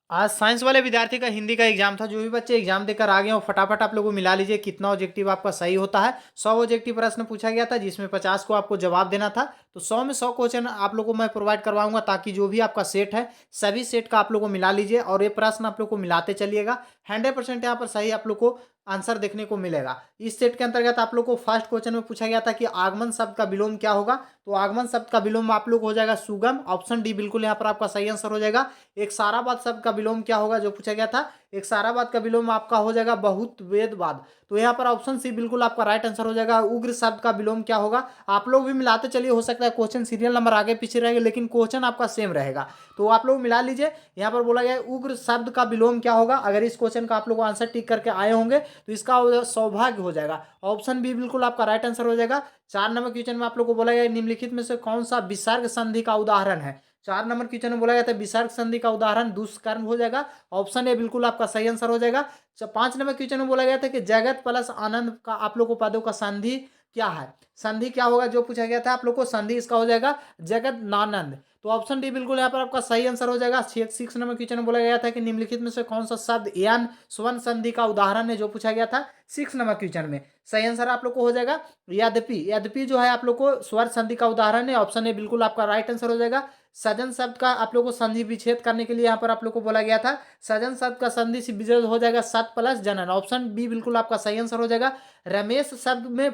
आज साइंस वाले विद्यार्थी का हिंदी का एग्जाम था। जो भी बच्चे एग्जाम देकर आ गए हो फटाफट आप लोगों को मिला लीजिए कितना ऑब्जेक्टिव आपका सही होता है। 100 ऑब्जेक्टिव प्रश्न पूछा गया था जिसमें 50 को आपको जवाब देना था। तो 100 में 100 क्वेश्चन आप लोगों को मैं प्रोवाइड करवाऊंगा ताकि जो भी आपका सेट है सभी सेट का आप लोग को मिला लीजिए और ये प्रश्न आप लोग को मिलाते चलिएगा। 100% यहाँ पर सही आप लोग को आंसर देखने को मिलेगा। इस सेट के अंतर्गत आप लोग को फर्स्ट क्वेश्चन में पूछा गया था कि आगमन शब्द का विलोम क्या होगा। तो आगमन शब्द का विलोम आप लोग को हो जाएगा सुगम। ऑप्शन डी बिल्कुल यहाँ पर आपका सही आंसर हो जाएगा। एक साराबाद शब्द का विलोम क्या होगा जो पूछा गया था। एक साराबाद का विलोम आपका हो जाएगा बहुत वेदवाद। तो यहाँ पर ऑप्शन सी बिल्कुल आपका राइट आंसर हो जाएगा। उग्र शब्द का विलोम क्या होगा। आप लोग भी मिलाते चलिए, हो सकता है क्वेश्चन सीरियल नंबर आगे पीछे रहेगा लेकिन क्वेश्चन आपका सेम रहेगा। तो आप लोग मिला लीजिए। यहाँ पर बोला गया है उग्र शब्द का विलोम क्या होगा। अगर इस क्वेश्चन का आप लोग आंसर टिक करके आए होंगे तो इसका सौभाग्य हो जाएगा। ऑप्शन बी बिल्कुल आपका राइट आंसर हो जाएगा। 4 नंबर क्वेश्चन में आप लोग को बोला गया निम्नलिखित में से कौन सा विसर्ग संधि का उदाहरण है। 4 नंबर क्वेश्चन में बोला गया था विसर्ग संधि का उदाहरण दुष्कर्म हो जाएगा। ऑप्शन ए बिल्कुल आपका सही आंसर हो जाएगा। 5 नंबर क्वेश्चन में बोला गया था कि जगत प्लस आनंद का आप लोग को पदों का संधि क्या है। संधि क्या होगा जो पूछा गया था आप लोग को। संधि इसका हो जाएगा जगत नानंद। तो ऑप्शन डी बिल्कुल यहाँ पर आपका सही आंसर हो जाएगा। 6 नंबर क्वेश्चन में बोला गया था कि निम्नलिखित में से कौन सा शब्द यान स्वर्ण संधि का उदाहरण है जो पूछा गया था 6 नंबर क्वेश्चन में। सही आंसर आप लोग को हो जाएगा यद्यपि। यद्यपि जो है आप लोग को स्वर संधि का उदाहरण है। ऑप्शन ए बिल्कुल आपका राइट आंसर हो जाएगा। सजन शब्द का आप लोग को संधि विच्छेद करने के लिए यहाँ पर आप लोग को बोला गया था। सजन शब्द का संधि से विच्छेद हो जाएगा सत प्लस जनन। ऑप्शन बी बिल्कुल आपका सही आंसर हो जाएगा। रमेश शब्द में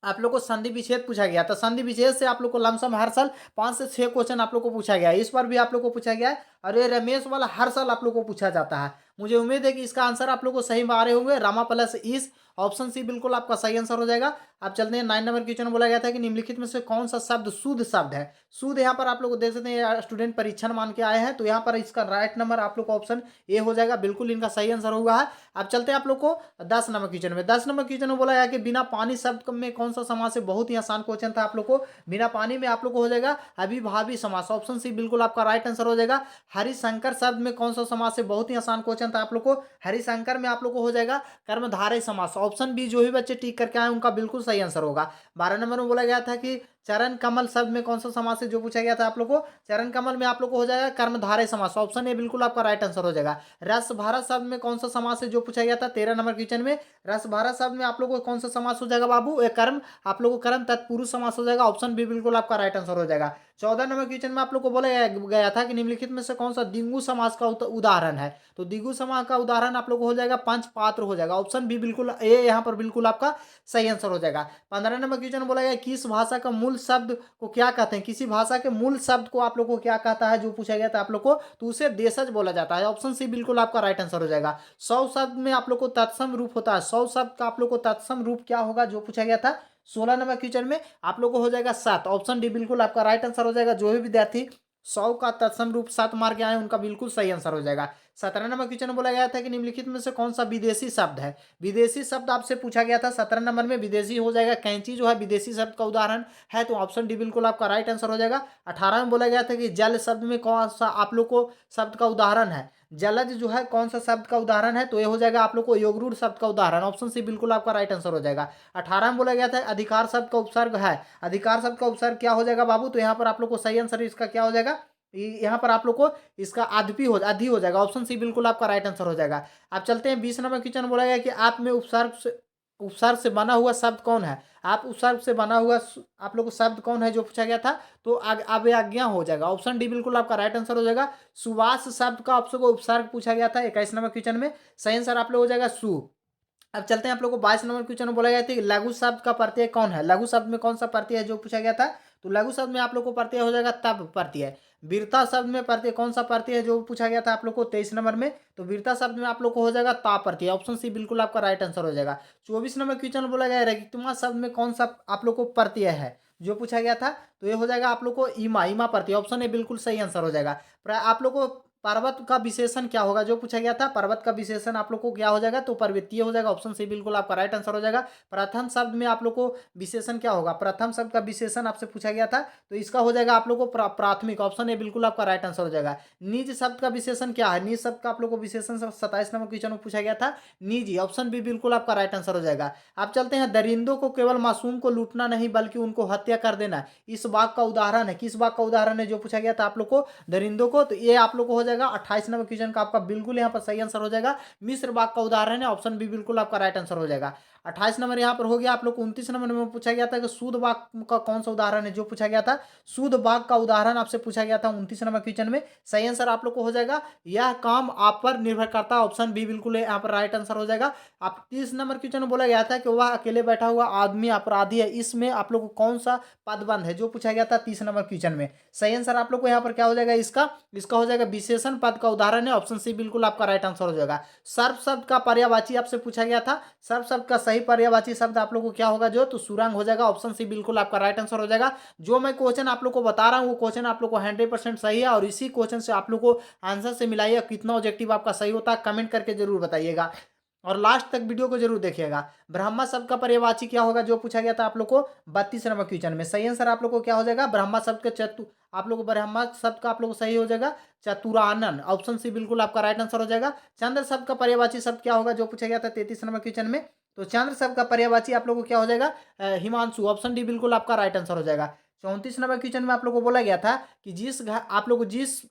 आप लोग को संधि विच्छेद पूछा गया था। संधि विच्छेद से आप लोग को लमसम हर साल 5 से 6 क्वेश्चन आप लोग को पूछा गया है। इस बार भी आप लोग को पूछा गया है और ये रमेश वाला हर साल आप लोग को पूछा जाता है। मुझे उम्मीद है कि इसका आंसर आप लोग को सही मारे होंगे। रामा प्लस इस ऑप्शन सी बिल्कुल आपका सही आंसर हो जाएगा। अब चलते हैं 9 नंबर क्वेश्चन बोला गया था कि निम्नलिखित में से कौन सा शब्द शुद्ध शब्द है। शुद्ध यहाँ पर आप लोग देख सकते हैं स्टूडेंट परीक्षण मान के आए हैं तो यहाँ पर इसका राइट नंबर आप लोग का ऑप्शन ए हो जाएगा। बिल्कुल इनका सही आंसर हुआ है। अब चलते हैं आप लोग को 10 नंबर क्वेश्चन में। 10 नंबर क्वेश्चन में बोला गया कि बिना पानी शब्द में कौन सा समास है। बहुत ही आसान क्वेश्चन था आप लोग को। बिना पानी में आप लोग को हो जाएगा अभिभावी समास। ऑप्शन सी बिल्कुल आपका राइट आंसर हो जाएगा। हरिशंकर शब्द में कौन सा समास है। बहुत ही आसान क्वेश्चन था आप लोग को। हरिशंकर में आप लोग को हो जाएगा कर्मधारय समास। ऑप्शन बी जो भी बच्चे टिक करके आए उनका बिल्कुल सही आंसर होगा। 12 नंबर में बोला गया था कि चरण कमल शब्द में कौन सा समास है जो पूछा गया था आप लोग को। चरण कमल में आप लोग को हो जाएगा कर्मधारय समास। ऑप्शन ए बिल्कुल आपका राइट आंसर हो जाएगा। रस भारत शब्द में कौन सा समास है जो पूछा गया था 13 नंबर क्वेश्चन में। रस भारत शब्द में आप लोग को कौन सा समास हो जाएगा बाबू। एक कर्म आप लोग को कर्म तत्पुरुष समास हो जाएगा। ऑप्शन बी बिल्कुल आपका राइट आंसर हो जाएगा। 14 नंबर क्वेश्चन में आप लोग को बोला गया था कि निम्नलिखित में से कौन सा द्विगु समास का उदाहरण है। तो द्विगु समास का उदाहरण आप लोग को हो जाएगा पंच पात्र हो जाएगा। ऑप्शन बी बिल्कुल ए यहाँ पर बिल्कुल आपका सही आंसर हो जाएगा। 15 नंबर क्वेश्चन बोला गया किस भाषा का मूल शब्द को क्या कहते हैं। किसी भाषा के मूल शब्द को आप लोग को क्या कहता है जो पूछा गया था आप लोग को। तो उसे देशज बोला जाता है। ऑप्शन सी बिल्कुल आपका राइट आंसर हो जाएगा। 100 शब्द में आप लोग को तत्सम रूप होता है। 100 शब्द का आप लोग को तत्सम रूप क्या होगा जो पूछा गया था 16 नंबर क्वेश्चन में। आप लोग को हो जाएगा 7। ऑप्शन डी बिल्कुल आपका राइट आंसर हो जाएगा। जो भी विद्यार्थी 100 का तत्सम रूप 7 मार के आए उनका बिल्कुल सही आंसर हो जाएगा। 17 नंबर क्वेश्चन में बोला गया था कि निम्नलिखित में से कौन सा विदेशी शब्द है। विदेशी शब्द आपसे पूछा गया था 17 नंबर में। विदेशी हो जाएगा कैंची जो है विदेशी शब्द का उदाहरण है। तो ऑप्शन डी बिल्कुल आपका राइट आंसर हो जाएगा। 18 में बोला गया था कि जल शब्द में कौन सा आप लोग को शब्द का उदाहरण है। जलज जो है कौन सा शब्द का उदाहरण है। तो ये हो जाएगा आप लोग को योगरूढ़ शब्द का उदाहरण। ऑप्शन सी बिल्कुल आपका राइट आंसर हो जाएगा। 18 में बोला गया था अधिकार शब्द का उपसर्ग है। अधिकार शब्द का उपसर्ग क्या हो जाएगा बाबू। तो यहाँ पर आप लोग को सही आंसर इसका क्या हो जाएगा। यहाँ पर आप लोग को इसका आदि हो जाएगा। ऑप्शन सी बिल्कुल आपका राइट आंसर हो जाएगा। अब चलते हैं 20 नंबर क्वेश्चन बोला गया कि आप में उपसर्ग से बना हुआ शब्द कौन है। आप उपसर्ग से बना हुआ आप लोग को शब्द कौन है जो पूछा गया था। तो अब आज्ञा हो जाएगा। ऑप्शन डी बिल्कुल आपका राइट आंसर हो जाएगा। सुवास शब्द का आपसे को उपसर्ग पूछा गया था 21 नंबर क्वेश्चन में। सही आंसर आप लोग हो जाएगा सु। अब चलते हैं आप लोग को 22 नंबर क्वेश्चन में बोला गया था कि लघु शब्द का प्रत्यय कौन है। लघु शब्द में कौन सा प्रत्यय है जो पूछा गया था। तो लघु शब्द में आप लोग को प्रत्यय हो जाएगा तब प्रत्यय। वीरता शब्द में प्रत्यय कौन सा प्रत्यय है जो पूछा गया था आप लोग को 23 नंबर में। तो वीरता शब्द में आप लोग को हो जाएगा ता प्रत्यय। ऑप्शन सी बिल्कुल आपका राइट आंसर हो जाएगा। 24 नंबर क्वेश्चन में बोला गया रगितमा शब्द में कौन सा आप लोग को प्रत्यय है जो पूछा गया था। तो ये हो जाएगा आप लोग को ईमा। ईमा प्रत्यय। ऑप्शन ए बिल्कुल सही आंसर हो जाएगा। आप लोग को पर्वत का विशेषण क्या होगा जो पूछा गया था। पर्वत का विशेषण आप लोग को क्या हो जाएगा। तो पर्वतीय हो जाएगा। ऑप्शन सी बिल्कुल आपका राइट आंसर हो जाएगा। प्रथम शब्द में आप लोग को विशेषण क्या होगा। प्रथम शब्द का विशेषण आपसे पूछा गया था। तो इसका हो जाएगा आप लोग को प्राथमिक। ऑप्शन ए बिल्कुल आपका राइट आंसर हो जाएगा। निज शब्द का विशेषण क्या है। निज शब्द का आप लोग को विशेषण 27 नंबर क्वेश्चन में पूछा गया था निजी। ऑप्शन बी बिल्कुल आपका राइट आंसर हो जाएगा। आप चलते हैं दरिंदों को केवल मासूम को लूटना नहीं बल्कि उनको हत्या कर देना इस बात का उदाहरण है। किस बात का उदाहरण है जो पूछा गया था आप लोग को दरिंदों को। तो ये आप लोग को हो जाएगा जाएगा 28 नंबर क्वेश्चन का आपका बिल्कुल यहाँ पर सही आंसर हो जाएगा मिस्र बाग का उदाहरण है, ऑप्शन बी बिल्कुल आपका राइट आंसर हो जाएगा। 28 नंबर यहाँ पर हो गया। आप लोग को 29 नंबर में पूछा गया था कि सूद बाग का कौन सा उदाहरण है, जो पूछा गया था सूद बाग का उदाहरण आपसे पूछा गया था 29 नंबर क्वेश्चन में। सही आंसर आप लोग को हो जाएगा यह काम आप पर निर्भर करता है, ऑप्शन बी बिल्कुल यहाँ पर राइट आंसर हो जाएगा। आप 30 नंबर क्वेश्चन में बोला गया था कि वह अकेले बैठा हुआ आदमी अपराधी है, इसमें आप लोग को कौन सा पदबंध है, जो पूछा गया था 30 नंबर क्वेश्चन में। सही आंसर आप लोग को यहाँ पर क्या हो जाएगा, इसका हो जाएगा विशेषण पद का उदाहरण है, ऑप्शन सी बिल्कुल आपका राइट आंसर हो जाएगा। सर्व शब्द का पर्यायवाची आपसे पूछा गया था, सर्व शब्द का सही पर्यायवाची शब्द आप लोग को क्या होगा, जो तो सुरंग हो जाएगा, ऑप्शन सी बिल्कुल आपका राइट आंसर हो जाएगा। जो मैं क्वेश्चन आप लोग को बता रहा हूँ वो क्वेश्चन आप लोग को 100% सही है, और इसी क्वेश्चन से आप लोग को आंसर से मिलाइए कितना ऑब्जेक्टिव आपका सही होता है, कमेंट करके जरूर बताइएगा और लास्ट तक वीडियो को जरूर देखिएगा। ब्रह्मा शब्द का पर्यायवाची क्या होगा, जो पूछा गया था आप लोग को 32 नंबर क्वेश्चन में। सही आंसर आप लोग को क्या हो जाएगा, ब्रह्मा शब्द के आप लोग को ब्रह्मा शब्द का आप लोग को सही हो जाएगा चतुरानन, ऑप्शन सी बिल्कुल आपका राइट आंसर हो जाएगा। चंद्र शब्द का पर्यायवाची शब्द क्या होगा, जो पूछा गया था 33 नंबर क्वेश्चन में, तो चंद्र शब्द का पर्यायवाची आप लोग को क्या हो जाएगा हिमांशु, ऑप्शन डी बिल्कुल आपका राइट आंसर हो जाएगा। 34 नंबर क्वेश्चन में आप लोग को बोला गया था कि आप लोग को जिस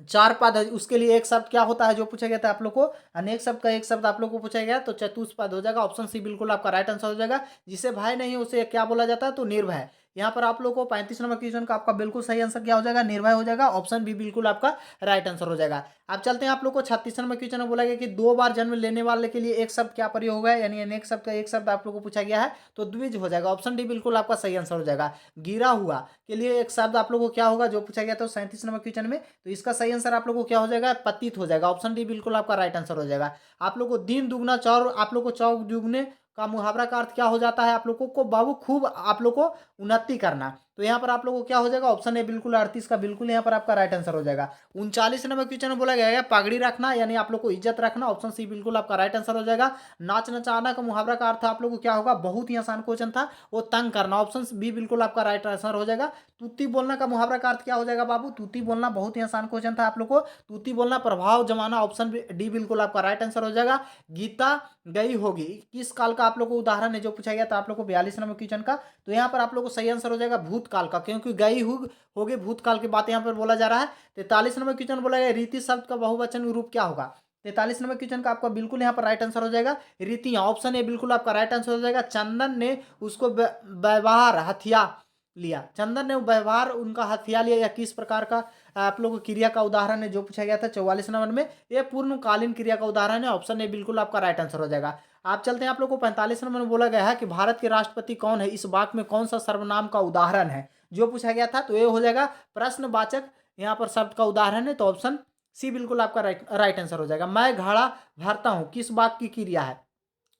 चार पद है उसके लिए एक शब्द क्या होता है, जो पूछा गया था आप लोग को अनेक शब्द का एक शब्द आप लोग को पूछा गया तो चतुष्पद हो जाएगा, ऑप्शन सी बिल्कुल आपका राइट आंसर हो जाएगा। जिसे भय नहीं है उसे क्या बोला जाता है, तो निर्भय। यहाँ पर आप लोग को 35 नंबर क्वेश्चन का आपका बिल्कुल सही आंसर क्या हो जाएगा, निर्भय हो जाएगा, ऑप्शन बी बिल्कुल आपका राइट आंसर हो जाएगा। अब चलते हैं आप लोग को 36 नंबर क्वेश्चन में बोला गया कि 2 बार जन्म लेने वाले के लिए एक शब्द क्या प्रयोग होगा, यानी अनेक शब्द का एक शब्द आप लोग को पूछा गया है तो द्विज हो जाएगा, ऑप्शन डी बिल्कुल आपका सही आंसर हो जाएगा। गिरा हुआ के लिए एक शब्द आप लोग को क्या होगा, जो पूछा गया था 37 नंबर क्वेश्चन में, तो इसका सही आंसर आप लोग को क्या हो जाएगा, पतित हो जाएगा, ऑप्शन डी बिल्कुल आपका राइट आंसर हो जाएगा। आप लोग को दिन दुगना चौर, आप लोग को चौक दुगने का मुहावरा का अर्थ क्या हो जाता है, आप लोगों को बाबू खूब आप लोग को उन्नति करना, तो यहाँ पर आप लोगों को क्या हो जाएगा, ऑप्शन ए बिल्कुल 38 का बिल्कुल यहाँ पर आपका राइट आंसर हो जाएगा। 39 नंबर क्वेश्चन में बोला गया है पगड़ी रखना, यानी आप लोग को इज्जत रखना, ऑप्शन सी बिल्कुल आपका राइट आंसर हो जाएगा। नाच नचाना का मुहावरा का अर्थ आप लोग को क्या होगा, बहुत ही आसान क्वेश्चन था, वो तंग करना, ऑप्शन बी बिल्कुल आपका राइट आंसर हो जाएगा। तूती बोलना का मुहावरा का अर्थ क्या हो जाएगा बाबू, तूती बोलना, बहुत ही आसान क्वेश्चन था आप लोग को, तूती बोलना प्रभाव जमाना, ऑप्शन डी बिल्कुल आपका राइट आंसर हो जाएगा। गीता गई होगी किस काल का आप लोग को उदाहरण है, जो पूछा गया था आप लोग को 42 नंबर क्वेश्चन का, तो यहाँ पर आप लोग को सही आंसर हो जाएगा भूतकाल का, क्योंकि गई होगी भूतकाल की बात यहाँ पर बोला जा रहा है। 43 नंबर क्वेश्चन बोला गया रीति शब्द का बहुवचन रूप क्या होगा, 43 नंबर क्वेश्चन का आपका बिल्कुल यहाँ पर राइट आंसर हो जाएगा रीतियां, ऑप्शन ए बिल्कुल आपका राइट आंसर हो जाएगा। चंदन ने उसको व्यवहार हथिया लिया, चंदन ने व्यवहार उनका हथिया लिया, या किस प्रकार का आप लोग को क्रिया का उदाहरण है, जो पूछा गया था 44 नंबर में, ये पूर्णकालीन क्रिया का उदाहरण है, ऑप्शन ए बिल्कुल आपका राइट आंसर हो जाएगा। आप चलते हैं आप लोग को 45 नंबर में बोला गया है कि भारत के राष्ट्रपति कौन है, इस वाक्य में कौन सा सर्वनाम का उदाहरण है, जो पूछा गया था, तो ये हो जाएगा प्रश्नवाचक यहाँ पर शब्द का उदाहरण है, तो ऑप्शन सी बिल्कुल आपका राइट आंसर हो जाएगा। मैं घड़ा भरता हूँ किस वाक्य की क्रिया है,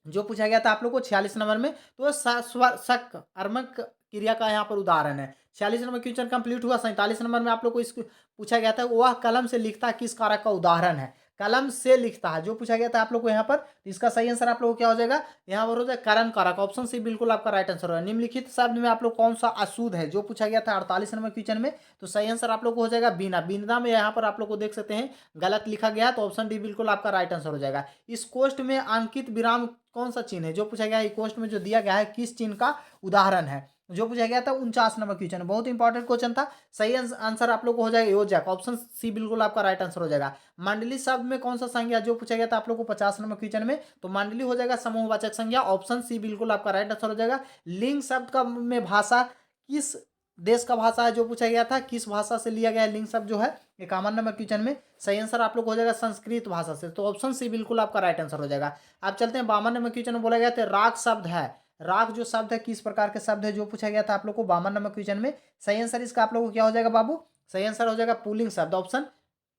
जो पूछा गया था आप लोग को 46 नंबर में, तो शक अर्मक क्रिया का यहाँ पर उदाहरण है। 46 नंबर क्वेश्चन कंप्लीट हुआ। 47 नंबर में आप लोग को इसको पूछा गया था वह कलम से लिखता है किस कारक का उदाहरण है, कलम से लिखता है, जो पूछा गया था आप लोग को यहाँ पर, तो इसका सही आंसर आप लोग को क्या हो जाएगा, यहाँ पर हो जाएगा करण कारक, ऑप्शन सी बिल्कुल आपका राइट आंसर होगा। निम्नलिखित शब्द में आप लोग कौन सा अशुद्ध है, जो पूछा गया था 48 नंबर क्वेश्चन में, तो सही आंसर आप लोग को हो जाएगा बिना, बिना में यहाँ पर आप लोग को देख सकते हैं गलत लिखा गया, तो ऑप्शन डी बिल्कुल आपका राइट आंसर हो जाएगा। इस कोष्ठ में अंकित विराम कौन सा चिन्ह है, जो पूछा गया है कोष्ठ में जो दिया गया है किस चिन्ह का उदाहरण है, जो पूछा गया था 49 नंबर क्वेश्चन, बहुत इंपॉर्टेंट क्वेश्चन था। सही आंसर आप लोग को हो जाएगा योजक, ऑप्शन सी बिल्कुल आपका राइट आंसर हो जाएगा। मंडली शब्द में कौन सा संज्ञा, जो पूछा गया था आप लोग को 50 नंबर क्वेश्चन में, तो मंडली हो जाएगा समूहवाचक संज्ञा, ऑप्शन सी बिल्कुल आपका राइट आंसर हो जाएगा। लिंग शब्द का में भाषा किस देश का भाषा है, जो पूछा गया था किस भाषा से लिया गया है लिंग शब्द जो है 51 नंबर क्वेश्चन में, सही आंसर आप लोग हो जाएगा संस्कृत भाषा से, तो ऑप्शन सी बिल्कुल आपका राइट आंसर हो जाएगा। अब चलते हैं 52 नंबर क्वेश्चन में बोला गया था राग शब्द है, राग जो शब्द है किस प्रकार के शब्द है, जो पूछा गया था आप लोग को 52 नंबर क्वेश्चन में, सही आंसर इसका आप लोग को क्या हो जाएगा बाबू, सही आंसर हो जाएगा पुल्लिंग शब्द, ऑप्शन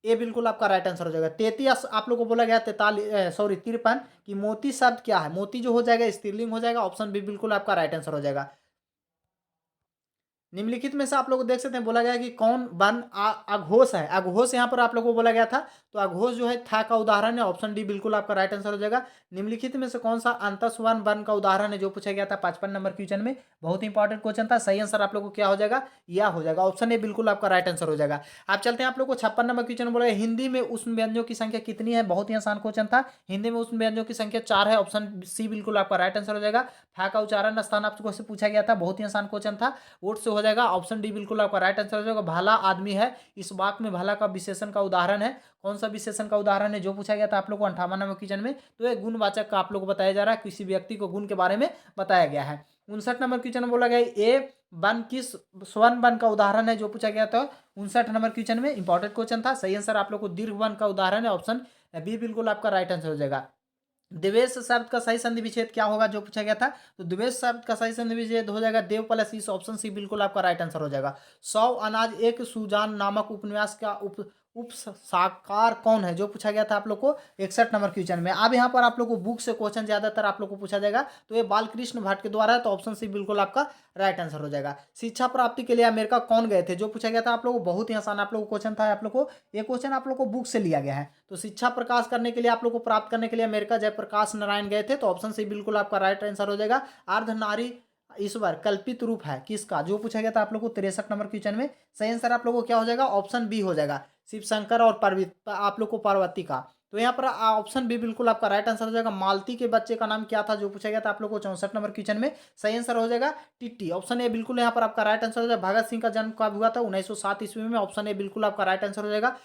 ए बिल्कुल आपका राइट आंसर हो जाएगा। 33 आप लोग को बोला गया 53 कि मोती शब्द क्या है, मोती जो हो जाएगा स्त्रीलिंग हो जाएगा, ऑप्शन बी बिल्कुल आपका राइट आंसर हो जाएगा। निम्नलिखित में से आप लोग देख सकते हैं बोला गया है कि कौन वर्ण अघोष है, अघोष यहाँ पर आप लोगों को बोला गया था, तो अघोष जो है था का उदाहरण है, ऑप्शन डी बिल्कुल आपका राइट आंसर हो जाएगा। निम्नलिखित में से कौन सा अंतस्वर्ण वर्ण का उदाहरण है, जो पूछा गया था 55 नंबर क्वेश्चन में, बहुत इंपॉर्टेंट क्वेश्चन था, सही आंसर आप लोग को क्या हो जाएगा, यह हो जाएगा, ऑप्शन ए बिल्कुल आपका राइट आंसर हो जाएगा। आप चलते हैं आप लोग को 56 नंबर क्वेश्चन बोला गया हिंदी में उष्ण व्यंजनों की संख्या कितनी है, बहुत ही आसान क्वेश्चन था, हिंदी में उष्ण व्यंजनों की संख्या 4 है, ऑप्शन सी बिल्कुल आपका राइट आंसर हो जाएगा। फा का उच्चारण स्थान आपको से पूछा गया था, बहुत ही आसान क्वेश्चन था, वोट से हो जाएगा ऑप्शन डी बिल्कुल आपका राइट आंसर हो जाएगा। भला आदमी है, इस वाक्य में भला का विशेषण का उदाहरण है। कौन सा विशेषण का उदाहरण है जो पूछा गया था आप लोग को 58 नंबर क्वेश्चन में? तो ये गुणवाचक का आप लोग को बताया जा रहा है, किसी व्यक्ति को गुण के बारे में बताया गया है। 59 नंबर क्वेश्चन में बोला गया ए वन किस स्वर्ण वन का उदाहरण है जो पूछा गया था 59 नंबर क्वेश्चन में। इंपॉर्टेंट क्वेश्चन था। सही आंसर आप लोग को दीर्घ वन का उदाहरण है, ऑप्शन बी बिल्कुल आपका राइट आंसर हो जाएगा। द्वेष शब्द का सही संधि विच्छेद क्या होगा जो पूछा गया था? तो द्वेष शब्द का सही संधि विच्छेद हो जाएगा देव प्लस इस, ऑप्शन सी बिल्कुल आपका राइट आंसर हो जाएगा। 100 अनाज एक सुजान नामक उपन्यास का उपसाकार कौन है जो पूछा गया था आप लोग को 61 नंबर क्वेश्चन में। अब यहाँ पर आप लोग को बुक से क्वेश्चन ज्यादातर आप लोग को पूछा जाएगा, तो ये बालकृष्ण भट्ट के द्वारा है, तो ऑप्शन सी बिल्कुल आपका राइट आंसर हो जाएगा। शिक्षा प्राप्ति के लिए अमेरिका कौन गए थे जो पूछा गया था आप लोग को? बहुत ही आसान आप लोग को क्वेश्चन था, आप लोग को ये क्वेश्चन आप लोग को बुक से लिया गया है। तो शिक्षा प्रकाश करने के लिए आप लोग को प्राप्त करने के लिए अमेरिका जयप्रकाश नारायण गए थे, तो ऑप्शन सी बिल्कुल आपका राइट आंसर हो जाएगा। अर्धनारी ईश्वर कल्पित रूप है किसका जो पूछा गया था आप लोग को 63 नंबर क्वेश्चन में। सही आंसर आप लोग को क्या हो जाएगा? ऑप्शन बी हो जाएगा, शिव शंकर और आप लोग को पार्वती का। तो यहाँ पर ऑप्शन बी बिल्कुल आपका राइट आंसर हो जाएगा। मालती के बच्चे का नाम क्या था जो पूछा गया था आप लोग को 64 नंबर क्वेश्चन में। सही आंसर हो जाएगा टिट्टी, ऑप्शन ए बिल्कुल यहाँ पर आपका राइट आंसर हो जाएगा। भगत सिंह का जन्म कब हुआ था? 1907 ईस्वी में, ऑप्शन ए बिल्कुल आपका राइट आंसर हो जाएगा।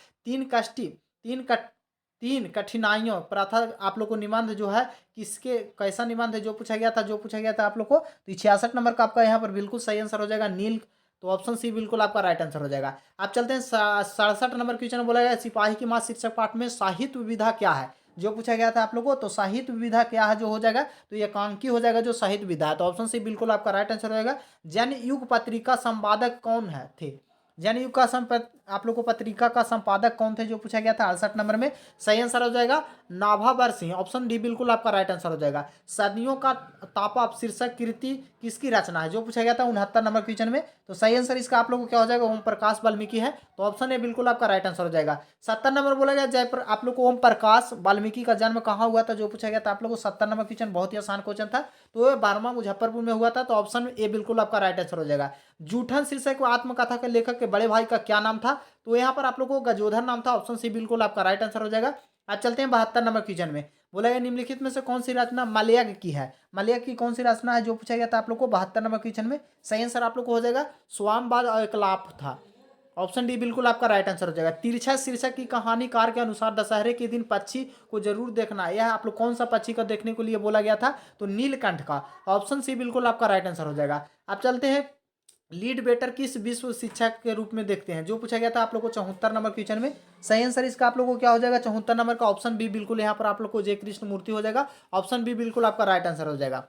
तीन कठिनाइयों प्रथा आप लोग को निबंध जो है किसके कैसा निबंध है जो पूछा गया था आप लोग को? तो 66 नंबर का आपका यहाँ पर बिल्कुल सही आंसर हो जाएगा नील, तो ऑप्शन सी बिल्कुल आपका राइट आंसर हो जाएगा। आप चलते हैं 67 नंबर क्वेश्चन बोला गया सिपाही की मां शीर्षक पाठ में साहित्य विविधा क्या है जो पूछा गया था आप लोगों को? तो साहित्य विविधा क्या है जो हो जाएगा? तो ये एकांकी हो जाएगा जो साहित्य विधा है, तो ऑप्शन सी बिल्कुल आपका राइट आंसर हो जाएगा। जनयुग पत्रिका संपादक कौन है थे? जनयुग का आप लोग को पत्रिका का संपादक कौन थे जो पूछा गया था 68 नंबर में? सही आंसर हो जाएगा नाभावर सिंह, ऑप्शन डी बिल्कुल आपका राइट आंसर हो जाएगा। सदियों का तापा शीर्षक कृति किसकी रचना है जो पूछा गया था 69 नंबर क्वेश्चन में? तो सही आंसर इसका आप लोग को क्या हो जाएगा? ओम प्रकाश वाल्मीकि है, तो ऑप्शन ए बिल्कुल आपका राइट आंसर हो जाएगा। 70 नंबर बोला गया जयपुर आप लोग को ओम प्रकाश वाल्मीकि का जन्म कहाँ हुआ था जो पूछा गया था आप लोग को? 70 नंबर क्वेश्चन बहुत ही आसान क्वेश्चन था, तो ये 12वां मुजफ्फरपुर में हुआ था, तो ऑप्शन ए बिल्कुल आपका राइट आंसर हो जाएगा। जूठन शीर्षक आत्मकथा के लेखक के बड़े भाई का क्या नाम था? तो यहाँ पर आप लोग को गजोधर नाम था, ऑप्शन सी बिल्कुल आपका राइट आंसर हो जाएगा। अब चलते हैं 72 नंबर क्वेश्चन में। बोला गया निम्नलिखित में से कौन सी रचना मलयग की है? मलयग की कौन सी रचना है जो पूछा गया था आप लोग को 72 नंबर क्वेश्चन में? सही आंसर आप लोग को हो जाएगा स्वामवाद और एकलाप था, ऑप्शन डी बिल्कुल आपका राइट आंसर हो जाएगा। तिरछा शीर्षक की कहानीकार के अनुसार दशहरे के दिन पक्षी को जरूर देखना, यह आप लोग कौन सा पक्षी का देखने के लिए बोला गया था? तो नीलकंठ का, ऑप्शन सी बिल्कुल आपका राइट आंसर हो जाएगा। अब चलते हैं लीड बेटर किस विश्व शिक्षा के रूप में देखते हैं जो पूछा गया था आप लोग को 74 नंबर क्वेश्चन में। सही आंसर इसका आप लोग को क्या हो जाएगा 74 नंबर का? ऑप्शन बी बिल्कुल यहाँ पर आप लोग को जय कृष्ण मूर्ति हो जाएगा, ऑप्शन बी बिल्कुल आपका राइट आंसर हो जाएगा।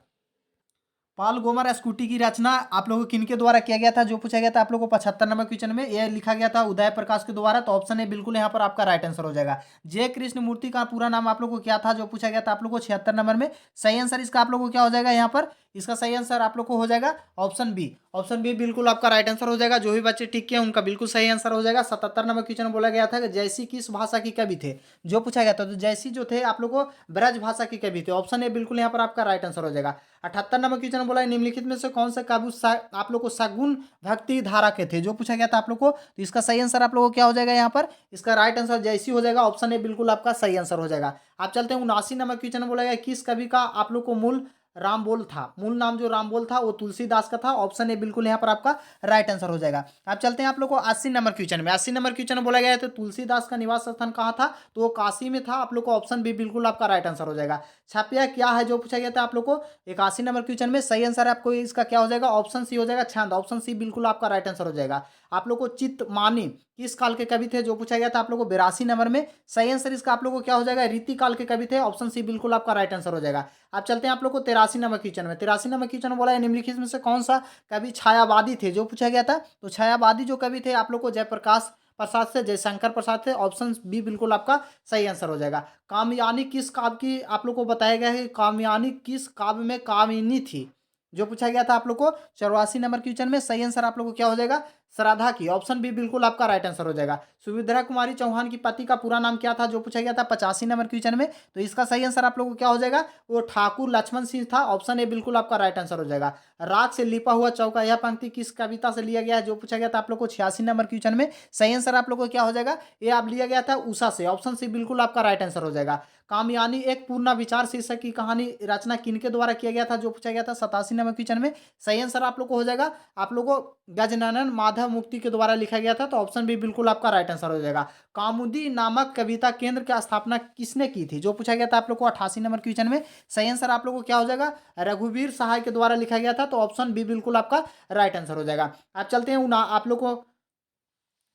पाल गोमर स्कूटी की रचना आप लोगों को किनके द्वारा किया गया था जो पूछा गया था आप लोग को 75 नंबर क्वेश्चन में? यह लिखा गया था उदय प्रकाश के द्वारा, तो ऑप्शन ए बिल्कुल यहाँ पर आपका राइट आंसर हो जाएगा। जय कृष्ण मूर्ति का पूरा नाम आप लोग को क्या था जो पूछा गया था आप लोग को 76 नंबर में? सही आंसर इसका आप लोग को क्या हो जाएगा यहाँ पर? इसका सही आंसर आप लोग को हो जाएगा ऑप्शन बी, ऑप्शन बी बिल्कुल आपका राइट आंसर हो जाएगा। जो भी बच्चे टिक किए उनका बिल्कुल सही आंसर हो जाएगा। 77 नंबर क्वेश्चन बोला गया था कि जैसी किस भाषा की कवि थे जो पूछा गया था? तो जैसी जो थे आप लोग को ब्रज भाषा की कवि थे, ऑप्शन ए बिल्कुल यहाँ पर आपका राइट आंसर हो जाएगा। 78 नंबर क्वेश्चन बोला निम्नलिखित में से कौन से काव्य आप लोग को सगुण भक्ति धारा के थे जो पूछा गया था आप लोग को? तो इसका सही आंसर आप लोगों को क्या हो जाएगा यहाँ पर? इसका राइट आंसर जैसी हो जाएगा, ऑप्शन ए बिल्कुल आपका सही आंसर हो जाएगा। आप चलते हैं 79 नंबर क्वेश्चन बोला गया किस कवि का आप लोग को मूल रामबोल था? मूल नाम जो रामबोल था वो तुलसीदास का था, ऑप्शन ए बिल्कुल यहाँ पर आपका राइट आंसर हो जाएगा। अब चलते हैं आप लोग को 80 नंबर क्वेश्चन में। 80 नंबर क्वेश्चन बोला गया है तो तुलसीदास का निवास स्थान कहाँ था? तो वो काशी में था, आप लोग को ऑप्शन बी बिल्कुल आपका राइट आंसर हो जाएगा। छापिया क्या है जो पूछा गया था आप लोग को 81 नंबर क्वेश्चन में? सही आंसर आपको इसका क्या हो जाएगा? ऑप्शन सी हो जाएगा छंद, ऑप्शन सी बिल्कुल आपका राइट आंसर हो जाएगा। आप लोग को चित्तमानी किस काल के कवि थे जो पूछा गया था आप लोग को 82 नंबर में? सही आंसर इसका आप लोग को क्या हो जाएगा? रीति काल के कवि थे, ऑप्शन सी बिल्कुल आपका राइट आंसर हो जाएगा। अब चलते हैं आप लोग को 83 नंबर क्वेश्चन में। 83 नंबर क्वेश्चन बोला है निम्नलिखित में से कौन सा कवि छायावादी थे जो पूछा गया था? तो छायावादी जो कवि थे आप लोग को जयप्रकाश प्रसाद से जयशंकर प्रसाद थे, ऑप्शन बी बिल्कुल आपका सही आंसर हो जाएगा। कामयानी किस काव्य की आप लोग को बताया गया है? कामयानी किस काव्य में कामिनी थी जो पूछा गया था आप लोग को 84 नंबर क्वेश्चन में? सही आंसर आप लोग को क्या हो जाएगा? श्रद्धा की। ऑप्शन बी बिल्कुल आपका राइट आंसर हो जाएगा। सुमित्रा कुमारी चौहान की पति का पूरा नाम क्या था, जो पूछा गया था 85 नंबर क्वेश्चन में। तो इसका सही आंसर आप लोगों को क्या हो जाएगा, वो ठाकुर लक्ष्मण सिंह था। ऑप्शन ए बिल्कुल आपका राइट आंसर हो जाएगा। राख से लिपा हुआ चौका, यह पंक्ति किस कविता से लिया गया है, जो पूछा गया था आप लोग को 86 नंबर क्वेश्चन में। सही आंसर आप लोग को क्या हो जाएगा, ये आप लिया गया था उषा से। ऑप्शन सी बिल्कुल आपका राइट आंसर हो जाएगा। कामयानी एक पूर्ण विचार शीर्षक की कहानी रचना किनके द्वारा किया गया था, जो पूछा गया था 87 नंबर क्वेश्चन में। सही आंसर आप लोग को हो जाएगा, आप लोग को गजनंदन माधव मुक्ति के द्वारा लिखा गया था। तो ऑप्शन बी बिल्कुल आपका राइट आंसर हो जाएगा। कामुदी नामक कविता केंद्र की स्थापना किसने की थी, जो पूछा गया था आप लोग को 88 नंबर क्वेश्चन में। सही आंसर आप लोग को क्या हो जाएगा, रघुवीर सहाय के द्वारा लिखा गया था। तो ऑप्शन बी बिल्कुल आपका राइट आंसर हो जाएगा। आप चलते हैं आप लोग को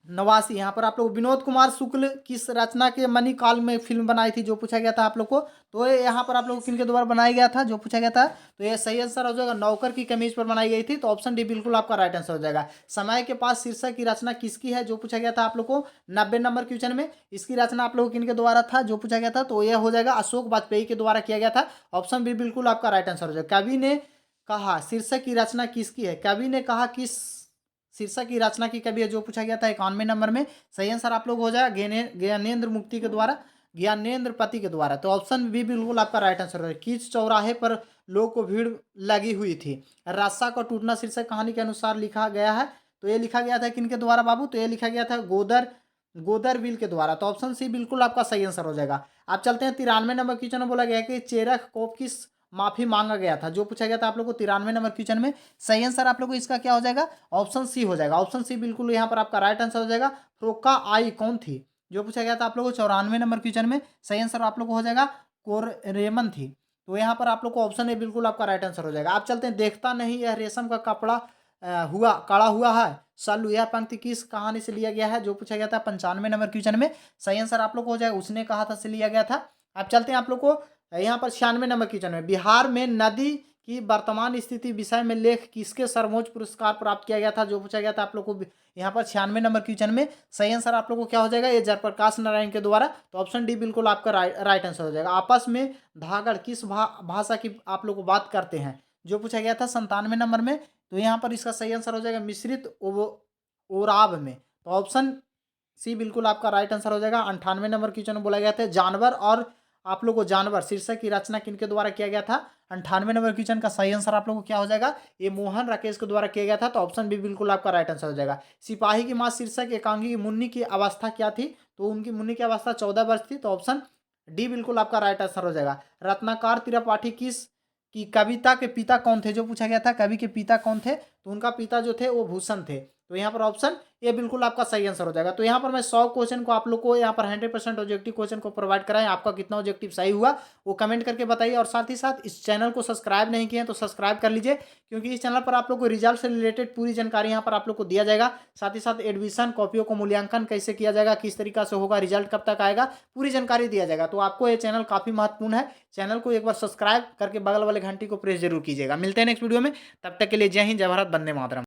89, यहाँ पर आप लोग विनोद कुमार शुक्ल किस रचना के मणिकाल में फिल्म बनाई थी, जो पूछा गया था आप लोग को। तो ये यहाँ पर आप लोग किनके द्वारा बनाया गया था, जो पूछा गया था। तो ये सही आंसर हो जाएगा, नौकर की कमीज पर बनाई गई थी। तो ऑप्शन डी बिल्कुल आपका राइट आंसर हो जाएगा। समय के पास शीर्षक की रचना किसकी है, जो पूछा गया था आप लोग को 90 नंबर क्वेश्चन में। इसकी रचना आप लोग किनके द्वारा था, जो पूछा गया था। तो यह हो जाएगा अशोक वाजपेयी के द्वारा किया गया था। ऑप्शन बी बिल्कुल आपका राइट आंसर हो जाएगा। कवि ने कहा शीर्षक की रचना किसकी है, कवि ने कहा किस शीर्षक की रचना की कवि है, जो पूछा गया था 91 नंबर में। सही आंसर आप लोग हो जाएगा ज्ञानेंद्र मुक्ति के द्वारा, ज्ञानेंद्र पति के द्वारा। तो ऑप्शन बी बिल्कुल आपका राइट आंसर है। किस चौराहे पर लोगों को भीड़ लगी हुई थी, रास्ता का टूटना शीर्षक कहानी के अनुसार लिखा गया है। तो ये लिखा गया था किनके द्वारा बाबू, तो ये लिखा गया था गोदरविल के द्वारा। तो ऑप्शन सी बिल्कुल आपका सही आंसर हो जाएगा। आप चलते हैं 93 नंबर क्वेश्चन में। बोला गया है कि चेरख कोप किस माफी मांगा गया था, जो पूछा गया था आप लोग को 93 नंबर क्वेश्चन में। सही आंसर आप लोग को इसका क्या हो जाएगा, ऑप्शन सी हो जाएगा। ऑप्शन सी बिल्कुल यहाँ पर आपका राइट आंसर हो जाएगा। फ्रोका आई कौन थी, जो पूछा गया था आप लोग को 94 नंबर क्वेश्चन में। सही आंसर आप लोग को हो जाएगा कोरेमन थी। तो यहाँ पर आप लोग को ऑप्शन ए बिल्कुल आपका राइट आंसर हो जाएगा। आप चलते हैं देखता नहीं यह रेशम का कपड़ा हुआ कड़ा हुआ है सालू, यह पंक्ति किस कहानी से लिया गया है, जो पूछा गया था 95 नंबर क्वेश्चन में। सही आंसर आप लोग को हो जाएगा उसने कहा था से लिया गया था। आप चलते हैं आप लोग को यहाँ पर 96 नंबर क्वेश्चन में। बिहार में नदी की वर्तमान स्थिति विषय में लेख किसके सर्वोच्च पुरस्कार प्राप्त किया गया था, जो पूछा गया था आप लोग को यहाँ पर 96 नंबर क्वेश्चन में। सही आंसर आप लोग को क्या हो जाएगा, ये जयप्रकाश नारायण के द्वारा। तो ऑप्शन डी बिल्कुल आपका राइट आंसर हो जाएगा। आपस में धागड़ किस भाषा की आप लोग को बात करते हैं, जो पूछा गया था 97 नंबर में। तो यहाँ पर इसका सही आंसर हो जाएगा मिश्रित ओराव में। तो ऑप्शन सी बिल्कुल आपका राइट आंसर हो जाएगा। 98 नंबर क्वेश्चन में बोला गया था जानवर और आप लोग को जानवर शीर्षक की रचना किनके द्वारा किया गया था। 98 नंबर क्वेश्चन का सही आंसर आप लोग को क्या हो जाएगा, ये मोहन राकेश के द्वारा किया गया था। तो ऑप्शन बी बिल्कुल आपका राइट आंसर हो जाएगा। सिपाही की मां शीर्षक एकांगी की मुन्नी की अवस्था क्या थी, तो उनकी मुन्नी की अवस्था 14 वर्ष थी। तो ऑप्शन डी बिल्कुल आपका राइट आंसर हो जाएगा। रत्नाकर त्रिपाठी किस की कविता के पिता कौन थे, जो पूछा गया था कवि के पिता कौन थे। तो उनका पिता जो थे वो भूषण थे। तो यहाँ पर ऑप्शन ये बिल्कुल आपका सही आंसर हो जाएगा। तो यहाँ पर मैं 100 क्वेश्चन को आप लोग को यहाँ पर 100% ऑब्जेक्टिव क्वेश्चन को प्रोवाइड कराएं। आपका कितना ऑब्जेक्टिव सही हुआ वो कमेंट करके बताइए। और साथ ही साथ इस चैनल को सब्सक्राइब नहीं किए हैं तो सब्सक्राइब कर लीजिए, क्योंकि इस चैनल पर आप लोग को रिजल्ट से रिलेटेड पूरी जानकारी यहाँ पर आप लोग को दिया जाएगा। साथ ही साथ एडमिशन कॉपियों को मूल्यांकन कैसे किया जाएगा, किस तरीका से होगा, रिजल्ट कब तक आएगा, पूरी जानकारी दिया जाएगा। तो आपको ये चैनल काफ़ी महत्वपूर्ण है। चैनल को एक बार सब्सक्राइब करके बगल वाले घंटी को प्रेस जरूर कीजिएगा। मिलते हैं नेक्स्ट वीडियो में, तब तक के लिए जय हिंद, जय भारत, वंदे मातरम।